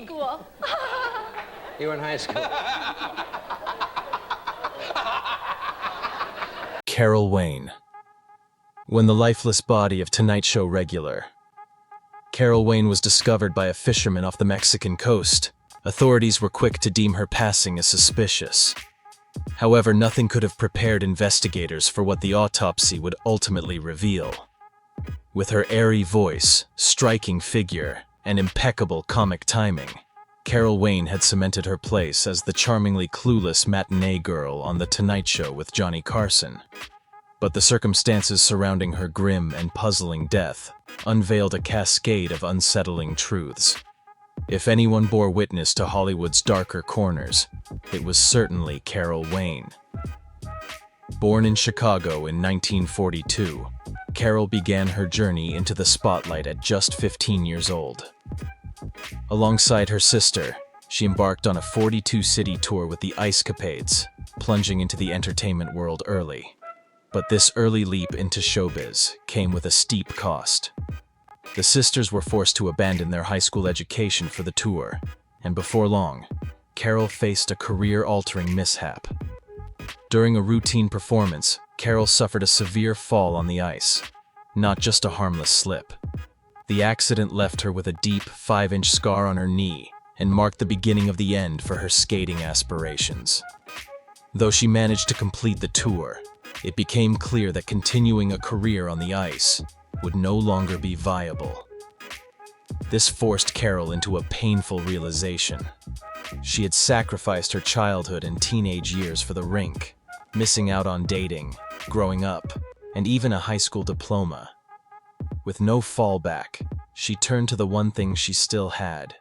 school. You were in high school. Carol Wayne. When the lifeless body of Tonight Show regular Carol Wayne was discovered by a fisherman off the Mexican coast, authorities were quick to deem her passing as suspicious. However, nothing could have prepared investigators for what the autopsy would ultimately reveal. With her airy voice, striking figure, and impeccable comic timing, Carol Wayne had cemented her place as the charmingly clueless matinee girl on The Tonight Show with Johnny Carson. But the circumstances surrounding her grim and puzzling death unveiled a cascade of unsettling truths. If anyone bore witness to Hollywood's darker corners, it was certainly Carol Wayne. Born in Chicago in 1942, Carol began her journey into the spotlight at just 15 years old. Alongside her sister, she embarked on a 42-city tour with the Ice Capades, plunging into the entertainment world early. But this early leap into showbiz came with a steep cost. The sisters were forced to abandon their high school education for the tour, and before long, Carol faced a career-altering mishap. During a routine performance, Carol suffered a severe fall on the ice, not just a harmless slip. The accident left her with a deep 5-inch scar on her knee and marked the beginning of the end for her skating aspirations. Though she managed to complete the tour, it became clear that continuing a career on the ice would no longer be viable. This forced Carol into a painful realization. She had sacrificed her childhood and teenage years for the rink, missing out on dating, growing up, and even a high school diploma. With no fallback, she turned to the one thing she still had: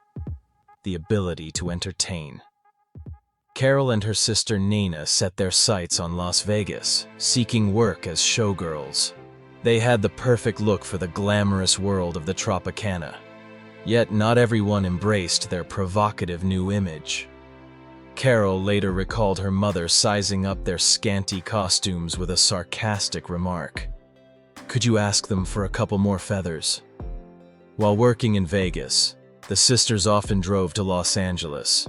the ability to entertain. Carol and her sister Nana set their sights on Las Vegas, seeking work as showgirls. They had the perfect look for the glamorous world of the Tropicana. Yet not everyone embraced their provocative new image. Carol later recalled her mother sizing up their scanty costumes with a sarcastic remark. "Could you ask them for a couple more feathers?" While working in Vegas, the sisters often drove to Los Angeles.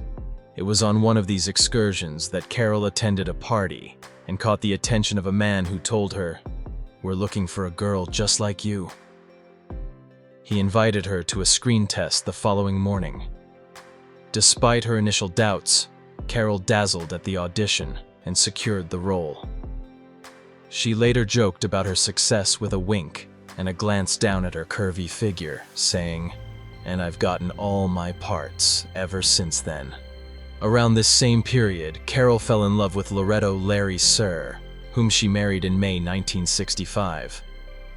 It was on one of these excursions that Carol attended a party and caught the attention of a man who told her, "We're looking for a girl just like you." He invited her to a screen test the following morning. Despite her initial doubts, Carol dazzled at the audition and secured the role. She later joked about her success with a wink and a glance down at her curvy figure, saying, "And I've gotten all my parts ever since then." Around this same period, Carol fell in love with Loretto Larry Sir, whom she married in May 1965.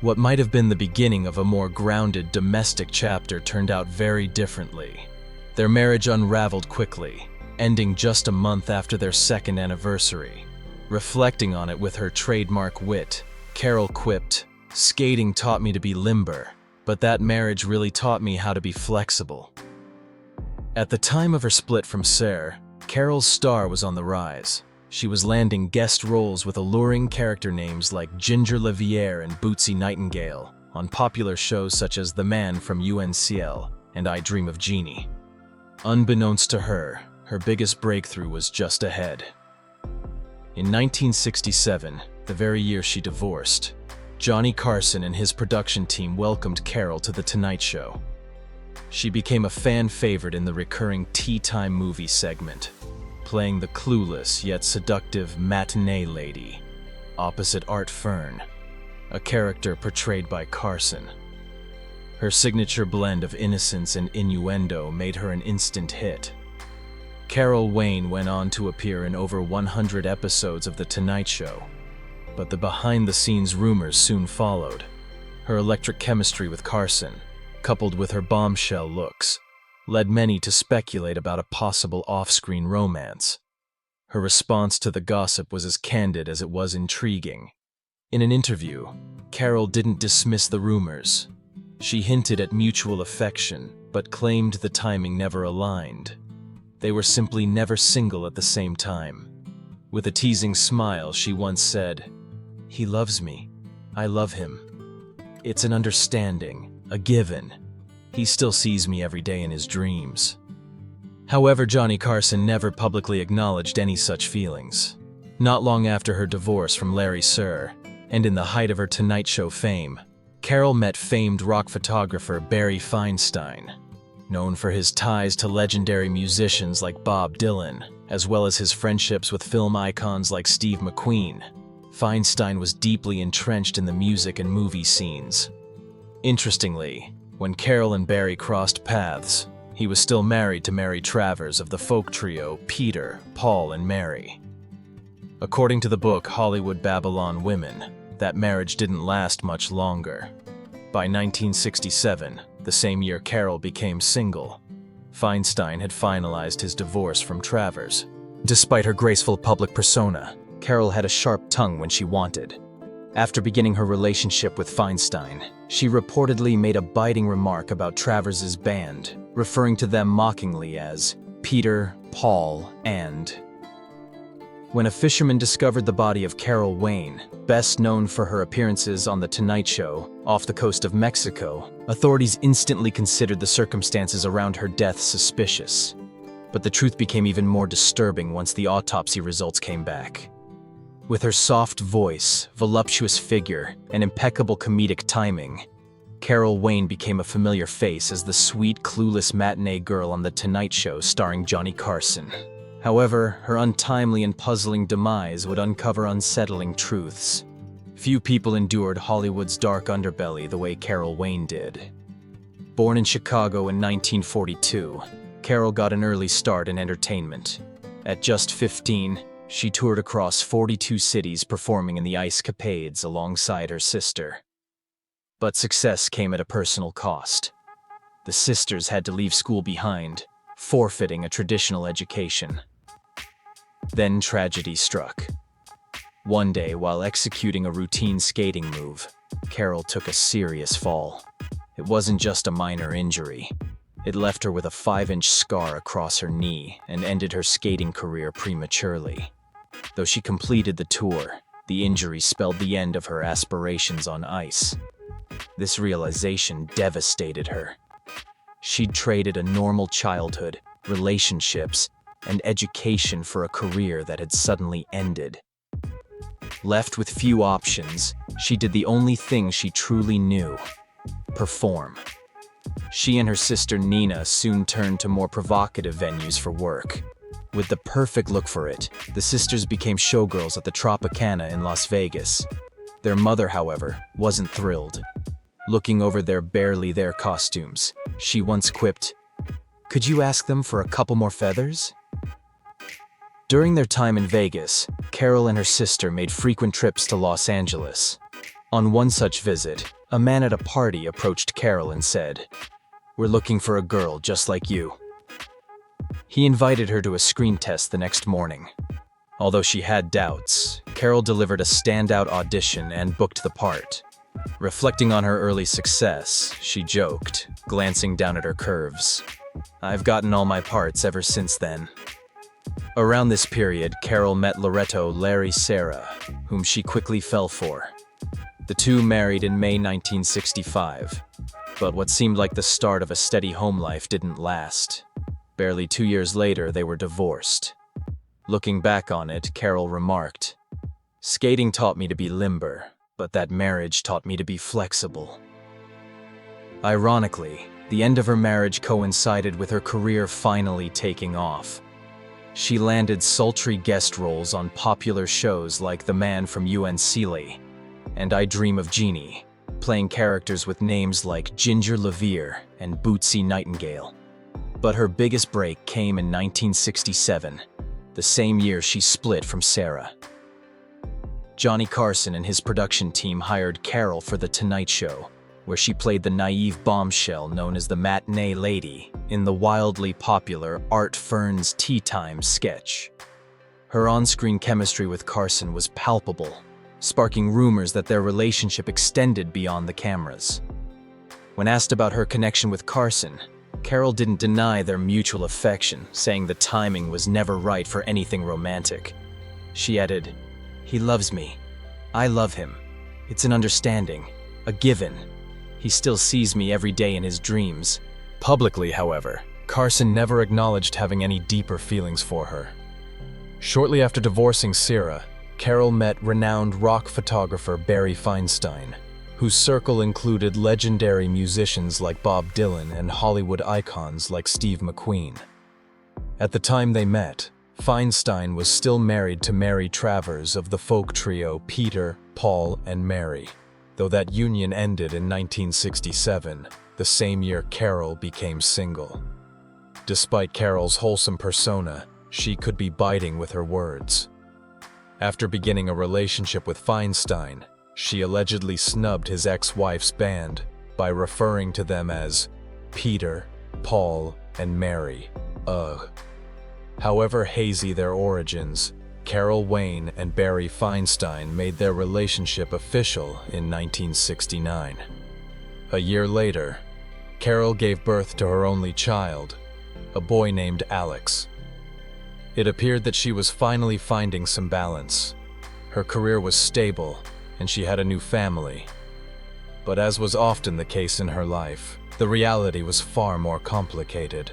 What might have been the beginning of a more grounded domestic chapter turned out very differently. Their marriage unraveled quickly, ending just a month after their second anniversary. Reflecting on it with her trademark wit, Carol quipped, "Skating taught me to be limber, but that marriage really taught me how to be flexible." At the time of her split from Sir, Carol's star was on the rise. She was landing guest roles with alluring character names like Ginger Laviere and Bootsy Nightingale on popular shows such as The Man from UNCL and I Dream of Jeannie. Unbeknownst to her, her biggest breakthrough was just ahead. In 1967, the very year she divorced, Johnny Carson and his production team welcomed Carol to The Tonight Show. She became a fan favorite in the recurring Tea Time movie segment, playing the clueless yet seductive matinee lady, opposite Art Fern, a character portrayed by Carson. Her signature blend of innocence and innuendo made her an instant hit. Carol Wayne went on to appear in over 100 episodes of The Tonight Show, but the behind-the-scenes rumors soon followed. Her electric chemistry with Carson, coupled with her bombshell looks, led many to speculate about a possible off-screen romance. Her response to the gossip was as candid as it was intriguing. In an interview, Carol didn't dismiss the rumors. She hinted at mutual affection, but claimed the timing never aligned. They were simply never single at the same time. With a teasing smile, she once said, "He loves me. I love him. It's an understanding, a given. He still sees me every day in his dreams." However, Johnny Carson never publicly acknowledged any such feelings. Not long after her divorce from Larry Sir, and in the height of her Tonight Show fame, Carol met famed rock photographer Barry Feinstein. Known for his ties to legendary musicians like Bob Dylan, as well as his friendships with film icons like Steve McQueen, Feinstein was deeply entrenched in the music and movie scenes. Interestingly, when Carol and Barry crossed paths, he was still married to Mary Travers of the folk trio Peter, Paul, and Mary. According to the book Hollywood Babylon Women, that marriage didn't last much longer. By 1967, the same year Carol became single, Feinstein had finalized his divorce from Travers. Despite her graceful public persona, Carol had a sharp tongue when she wanted. After beginning her relationship with Feinstein, she reportedly made a biting remark about Travers's band, referring to them mockingly as Peter, Paul, and... When a fisherman discovered the body of Carol Wayne, best known for her appearances on The Tonight Show, off the coast of Mexico, authorities instantly considered the circumstances around her death suspicious. But the truth became even more disturbing once the autopsy results came back. With her soft voice, voluptuous figure, and impeccable comedic timing, Carol Wayne became a familiar face as the sweet, clueless matinee girl on The Tonight Show starring Johnny Carson. However, her untimely and puzzling demise would uncover unsettling truths. Few people endured Hollywood's dark underbelly the way Carol Wayne did. Born in Chicago in 1942, Carol got an early start in entertainment. At just 15, she toured across 42 cities performing in the Ice Capades alongside her sister. But success came at a personal cost. The sisters had to leave school behind, forfeiting a traditional education. Then tragedy struck. One day, while executing a routine skating move, Carol took a serious fall. It wasn't just a minor injury. It left her with a 5-inch scar across her knee and ended her skating career prematurely. Though she completed the tour, the injury spelled the end of her aspirations on ice. This realization devastated her. She'd traded a normal childhood, relationships, and education for a career that had suddenly ended. Left with few options, she did the only thing she truly knew: perform. She and her sister Nina soon turned to more provocative venues for work. With the perfect look for it, the sisters became showgirls at the Tropicana in Las Vegas. Their mother, however, wasn't thrilled. Looking over their barely there costumes, she once quipped, "Could you ask them for a couple more feathers?" During their time in Vegas, Carol and her sister made frequent trips to Los Angeles. On one such visit, a man at a party approached Carol and said, "We're looking for a girl just like you." He invited her to a screen test the next morning. Although she had doubts, Carol delivered a standout audition and booked the part. Reflecting on her early success, she joked, glancing down at her curves, "I've gotten all my parts ever since then." Around this period, Carol met Loretto Larry Serra, whom she quickly fell for. The two married in May 1965, but what seemed like the start of a steady home life didn't last. Barely 2 years later, they were divorced. Looking back on it, Carol remarked, "Skating taught me to be limber, but that marriage taught me to be flexible." Ironically, the end of her marriage coincided with her career finally taking off. She landed sultry guest roles on popular shows like The Man from UNCLE and I Dream of Jeannie, playing characters with names like Ginger LaVere and Bootsy Nightingale. But her biggest break came in 1967, the same year she split from Sarah. Johnny Carson and his production team hired Carol for The Tonight Show, where she played the naive bombshell known as the Matinee Lady in the wildly popular Art Fern's Tea Time sketch. Her on-screen chemistry with Carson was palpable, sparking rumors that their relationship extended beyond the cameras. When asked about her connection with Carson, Carol didn't deny their mutual affection, saying the timing was never right for anything romantic. She added, "He loves me. I love him. It's an understanding, a given. He still sees me every day in his dreams." Publicly, however, Carson never acknowledged having any deeper feelings for her. Shortly after divorcing Sarah, Carol met renowned rock photographer Barry Feinstein, whose circle included legendary musicians like Bob Dylan and Hollywood icons like Steve McQueen. At the time they met, Feinstein was still married to Mary Travers of the folk trio Peter, Paul, and Mary, though that union ended in 1967, the same year Carol became single. Despite Carol's wholesome persona, she could be biting with her words. After beginning a relationship with Feinstein, she allegedly snubbed his ex-wife's band by referring to them as Peter, Paul, and Mary. Ugh. However hazy their origins, Carol Wayne and Barry Feinstein made their relationship official in 1969. A year later, Carol gave birth to her only child, a boy named Alex. It appeared that she was finally finding some balance. Her career was stable, and she had a new family. But as was often the case in her life, the reality was far more complicated.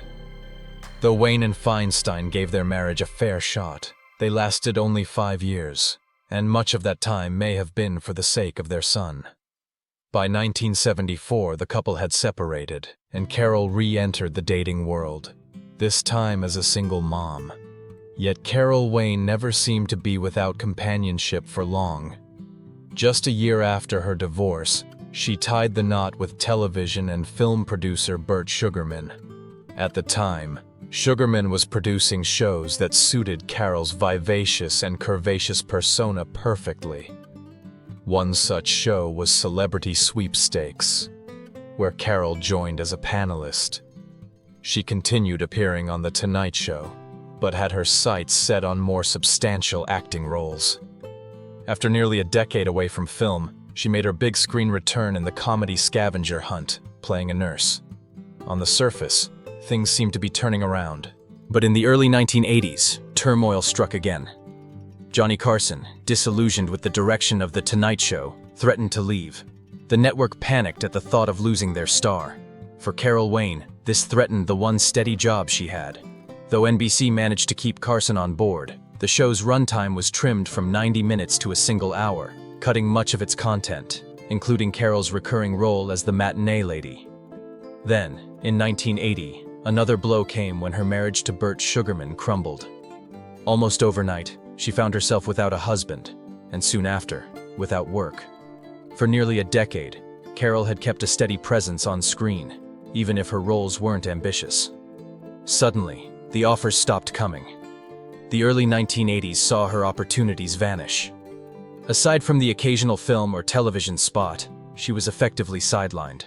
Though Wayne and Feinstein gave their marriage a fair shot, they lasted only 5 years, and much of that time may have been for the sake of their son. By 1974, the couple had separated, and Carol re-entered the dating world, this time as a single mom. Yet Carol Wayne never seemed to be without companionship for long. Just a year after her divorce, she tied the knot with television and film producer Burt Sugarman. At the time, Sugarman was producing shows that suited Carol's vivacious and curvaceous persona perfectly. One such show was Celebrity Sweepstakes, where Carol joined as a panelist. She continued appearing on The Tonight Show, but had her sights set on more substantial acting roles. After nearly a decade away from film, she made her big screen return in the comedy Scavenger Hunt, playing a nurse. On the surface, things seemed to be turning around. But in the early 1980s, turmoil struck again. Johnny Carson, disillusioned with the direction of The Tonight Show, threatened to leave. The network panicked at the thought of losing their star. For Carol Wayne, this threatened the one steady job she had. Though NBC managed to keep Carson on board, the show's runtime was trimmed from 90 minutes to a single hour, cutting much of its content, including Carol's recurring role as the matinee lady. Then, in 1980, another blow came when her marriage to Burt Sugarman crumbled. Almost overnight, she found herself without a husband, and soon after, without work. For nearly a decade, Carol had kept a steady presence on screen, even if her roles weren't ambitious. Suddenly, the offers stopped coming. The early 1980s saw her opportunities vanish. Aside from the occasional film or television spot, she was effectively sidelined.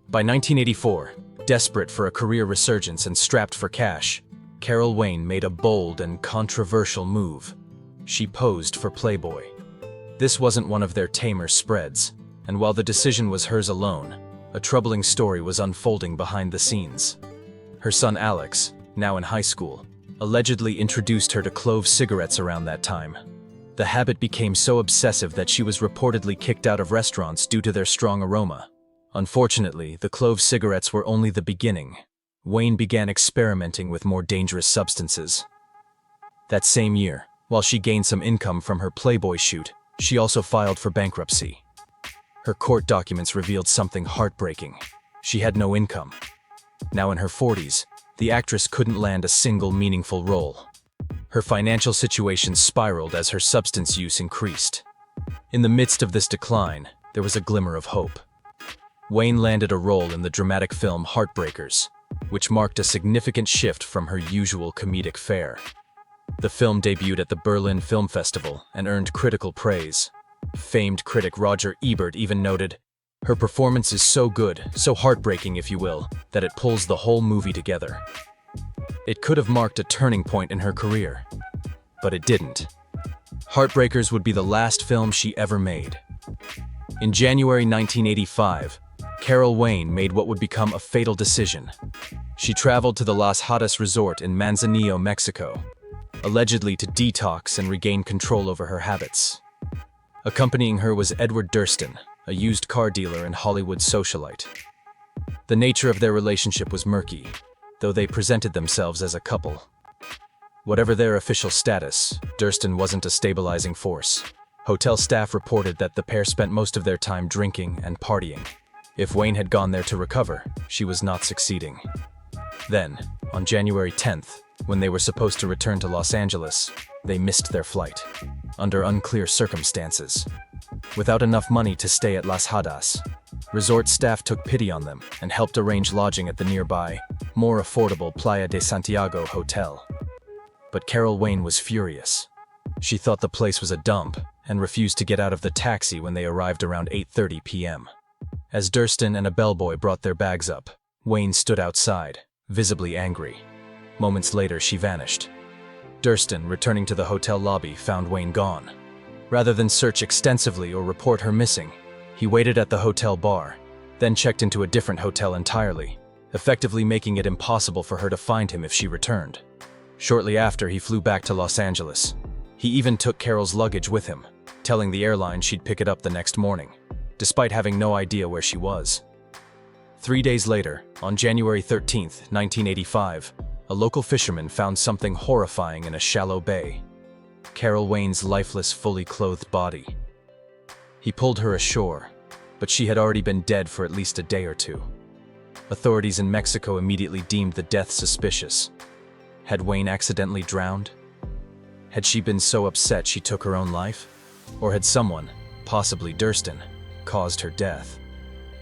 By 1984, desperate for a career resurgence and strapped for cash, Carol Wayne made a bold and controversial move. She posed for Playboy. This wasn't one of their tamer spreads, and while the decision was hers alone, a troubling story was unfolding behind the scenes. Her son Alex, now in high school, allegedly introduced her to clove cigarettes around that time. The habit became so obsessive that she was reportedly kicked out of restaurants due to their strong aroma. Unfortunately, the clove cigarettes were only the beginning. Wayne began experimenting with more dangerous substances. That same year, while she gained some income from her Playboy shoot, she also filed for bankruptcy. Her court documents revealed something heartbreaking. She had no income. Now in her 40s, the actress couldn't land a single meaningful role. Her financial situation spiraled as her substance use increased. In the midst of this decline, there was a glimmer of hope. Wayne landed a role in the dramatic film Heartbreakers, which marked a significant shift from her usual comedic fare. The film debuted at the Berlin Film Festival and earned critical praise. Famed critic Roger Ebert even noted, "Her performance is so good, so heartbreaking if you will, that it pulls the whole movie together." It could have marked a turning point in her career, but it didn't. Heartbreakers would be the last film she ever made. In January 1985, Carol Wayne made what would become a fatal decision. She traveled to the Las Hadas resort in Manzanillo, Mexico, allegedly to detox and regain control over her habits. Accompanying her was Edward Durston, a used car dealer and Hollywood socialite. The nature of their relationship was murky. though they presented themselves as a couple. Whatever their official status, Durston wasn't a stabilizing force. Hotel staff reported that the pair spent most of their time drinking and partying. If Wayne had gone there to recover, she was not succeeding. Then, on January 10th, when they were supposed to return to Los Angeles, they missed their flight, under unclear circumstances. Without enough money to stay at Las Hadas, resort staff took pity on them and helped arrange lodging at the nearby, more affordable Playa de Santiago hotel. But Carol Wayne was furious. She thought the place was a dump and refused to get out of the taxi when they arrived around 8:30 p.m. As Durston and a bellboy brought their bags up, Wayne stood outside, visibly angry. Moments later, she vanished. Durston, returning to the hotel lobby, found Wayne gone. Rather than search extensively or report her missing, he waited at the hotel bar, then checked into a different hotel entirely, effectively making it impossible for her to find him if she returned. Shortly after, he flew back to Los Angeles. He even took Carol's luggage with him, telling the airline she'd pick it up the next morning, despite having no idea where she was. 3 days later, on January 13th, 1985, a local fisherman found something horrifying in a shallow bay: Carol Wayne's lifeless, fully clothed body. He pulled her ashore, but she had already been dead for at least a day or two. Authorities in Mexico immediately deemed the death suspicious. Had Wayne accidentally drowned? Had she been so upset she took her own life? Or had someone, possibly Durston, caused her death?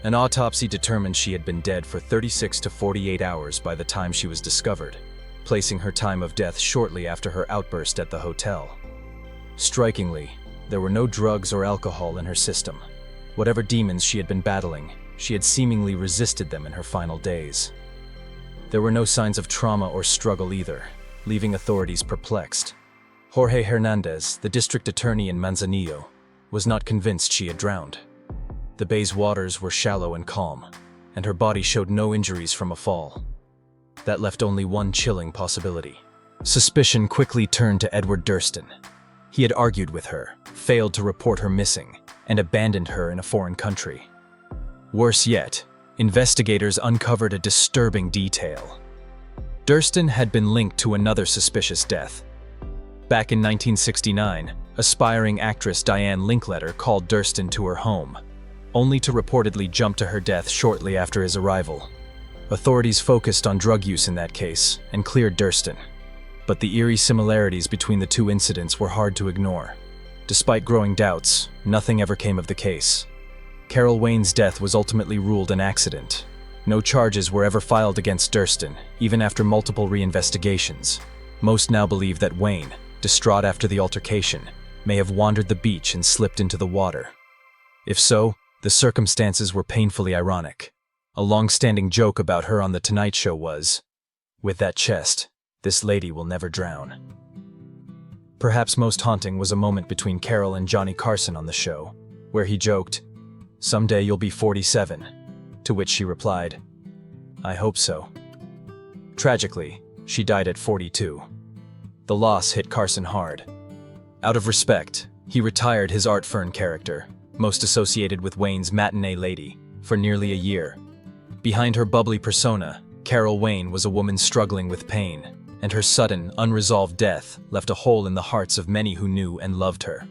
An autopsy determined she had been dead for 36 to 48 hours by the time she was discovered, placing her time of death shortly after her outburst at the hotel. Strikingly, there were no drugs or alcohol in her system. Whatever demons she had been battling, she had seemingly resisted them in her final days. There were no signs of trauma or struggle either, leaving authorities perplexed. Jorge Hernandez, the district attorney in Manzanillo, was not convinced she had drowned. The bay's waters were shallow and calm, and her body showed no injuries from a fall. That left only one chilling possibility. Suspicion quickly turned to Edward Durston. He had argued with her, failed to report her missing, and abandoned her in a foreign country. Worse yet, investigators uncovered a disturbing detail. Durston had been linked to another suspicious death. Back in 1969, aspiring actress Diane Linkletter called Durston to her home, only to reportedly jump to her death shortly after his arrival. Authorities focused on drug use in that case and cleared Durston. But the eerie similarities between the two incidents were hard to ignore. Despite growing doubts, nothing ever came of the case. Carol Wayne's death was ultimately ruled an accident. No charges were ever filed against Durston, even after multiple reinvestigations. Most now believe that Wayne, distraught after the altercation, may have wandered the beach and slipped into the water. If so, the circumstances were painfully ironic. A long-standing joke about her on The Tonight Show was, "With that chest, this lady will never drown." Perhaps most haunting was a moment between Carol and Johnny Carson on the show, where he joked, "Someday you'll be 47, to which she replied, "I hope so." Tragically, she died at 42. The loss hit Carson hard. Out of respect, he retired his Art Fern character, most associated with Wayne's matinee lady, for nearly a year. Behind her bubbly persona, Carol Wayne was a woman struggling with pain, and her sudden, unresolved death left a hole in the hearts of many who knew and loved her.